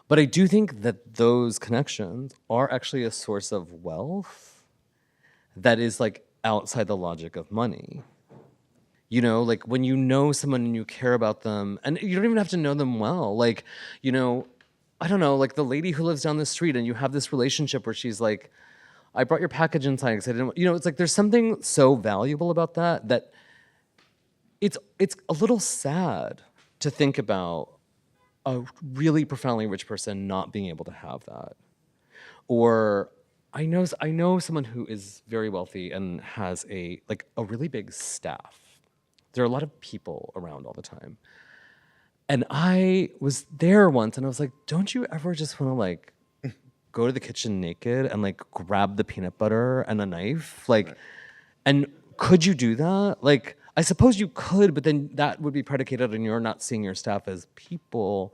But I do think that those connections are actually a source of wealth that is like outside the logic of money. Like when you know someone and you care about them, and you don't even have to know them well. Like, I don't know, like the lady who lives down the street, and you have this relationship where she's like, I brought your package inside because I didn't, it's like there's something so valuable about that it's a little sad to think about a really profoundly rich person not being able to have that. Or I know someone who is very wealthy and has a really big staff. There are a lot of people around all the time. And I was there once and I was like, don't you ever just want to like go to the kitchen naked and like grab the peanut butter and a knife? Like, and could you do that? Like, I suppose you could, but then that would be predicated on you're not seeing your staff as people.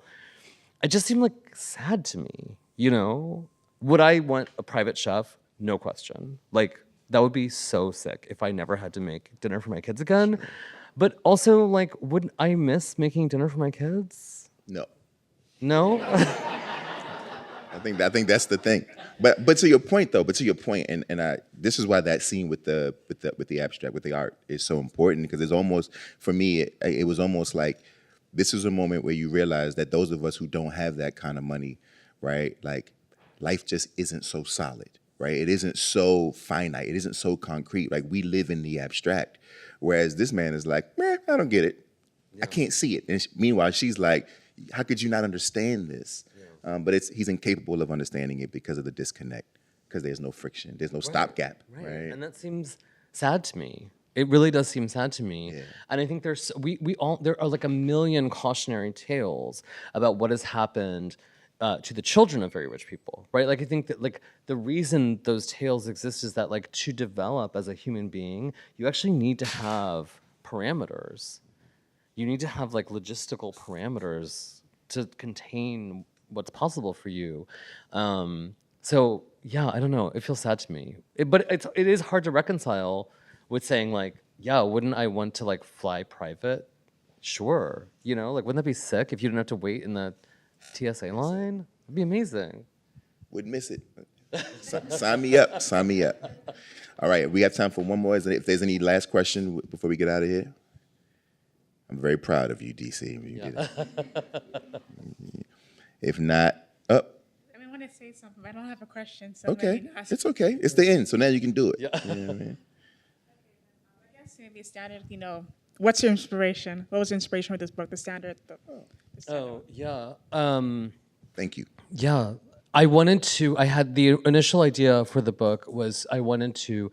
It just seemed like sad to me, Would I want a private chef? No question. Like, that would be so sick if I never had to make dinner for my kids again. But also, like, would I miss making dinner for my kids? No. No? I think that's the thing. But to your point though, and this is why that scene with the abstract, with the art is so important, because it's almost, for me, it was almost like this is a moment where you realize that those of us who don't have that kind of money, right? Like life just isn't so solid, right? It isn't so finite. It isn't so concrete. Like we live in the abstract. Whereas this man is like, I don't get it. I can't see it. And meanwhile, she's like, how could you not understand this? But he's incapable of understanding it because of the disconnect, because there's no friction, there's no stopgap, right? And that seems sad to me. It really does seem sad to me. And I think there are like a million cautionary tales about what has happened to the children of very rich people, right? Like I think that like the reason those tales exist is that like to develop as a human being, you actually need to have parameters. You need to have like logistical parameters to contain what's possible for you. So yeah, I don't know. It feels sad to me, but it is hard to reconcile with saying like, yeah, wouldn't I want to like fly private? Sure, you know, like wouldn't that be sick if you didn't have to wait in the TSA line? It'd be amazing. Would miss it. Sign me up. Sign me up. All right, we have time for one more. If there's any last question before we get out of here. I'm very proud of you, DC. When you did it. If not, up. I want to say something, but I don't have a question. So Okay, it's okay. It's the end, so now you can do it. Yeah. You know what I mean? I guess maybe standard, what's your inspiration? What was your inspiration with this book, the standard? Thank you. Yeah, I had the initial idea for the book was I wanted to,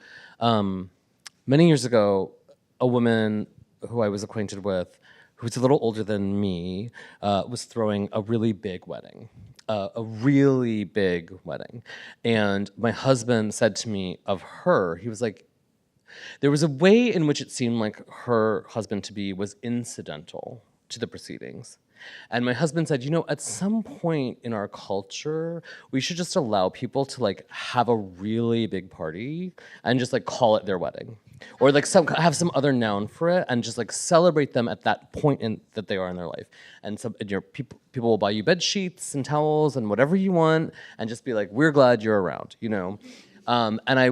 many years ago, a woman who I was acquainted with, who was a little older than me, was throwing a really big wedding. A really big wedding. And my husband said to me of her, he was like, there was a way in which it seemed like her husband to be was incidental to the proceedings. And my husband said, at some point in our culture, we should just allow people to like have a really big party and just like call it their wedding. Or like have some other noun for it and just like celebrate them at that point that they are in their life. And so people will buy you bed sheets and towels and whatever you want and just be like, we're glad you're around, And I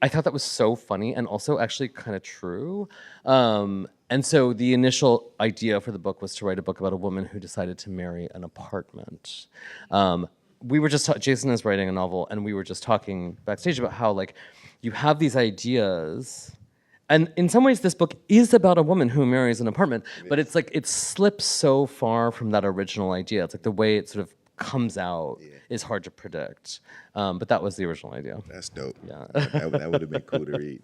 thought that was so funny and also actually kind of true. And so the initial idea for the book was to write a book about a woman who decided to marry an apartment. We were just Jason is writing a novel, and we were just talking backstage about how like you have these ideas, and in some ways this book is about a woman who marries an apartment, but it's like it slips so far from that original idea. It's like the way it sort of comes out is hard to predict. But that was the original idea. That's dope. Yeah. that would have been cool to read.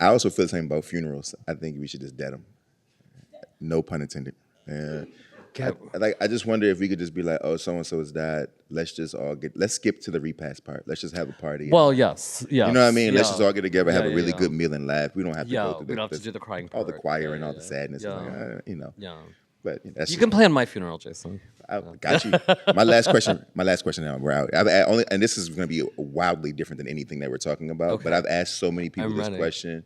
I also feel the same about funerals. I think we should just dead them. No pun intended. Yeah. I just wonder if we could just be like, oh, so-and-so has died. Let's skip to the repast part. Let's just have a party. Well, yes. You know what I mean? Let's just all get together, have a really good meal and laugh. We don't have to go through we don't have to do the crying part. all the choir and all the sadness. Yeah. Yeah. But that's you can plan my funeral, Jason. I got you. My last question now, we're out. And this is going to be wildly different than anything that we're talking about, but I've asked so many people this question,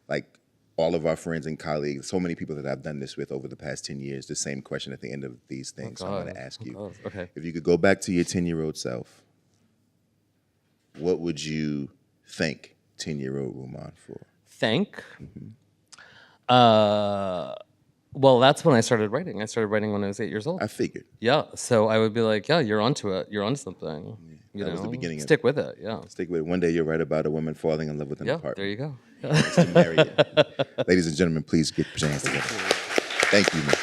like all of our friends and colleagues, so many people that I've done this with over the past 10 years, the same question at the end of these things. So I'm going to ask you, if you could go back to your 10-year-old self, what would you thank 10-year-old Rumaan for? Thank? Well, that's when I started writing. I started writing when I was 8 years old. I figured. Yeah, so I would be like, yeah, you're onto it. You're onto something. That was the beginning. Stick with it, yeah. Stick with it. One day you'll write about a woman falling in love with an apartment. There you go. To marry it. Ladies and gentlemen, please get your hands together. Thank you, man.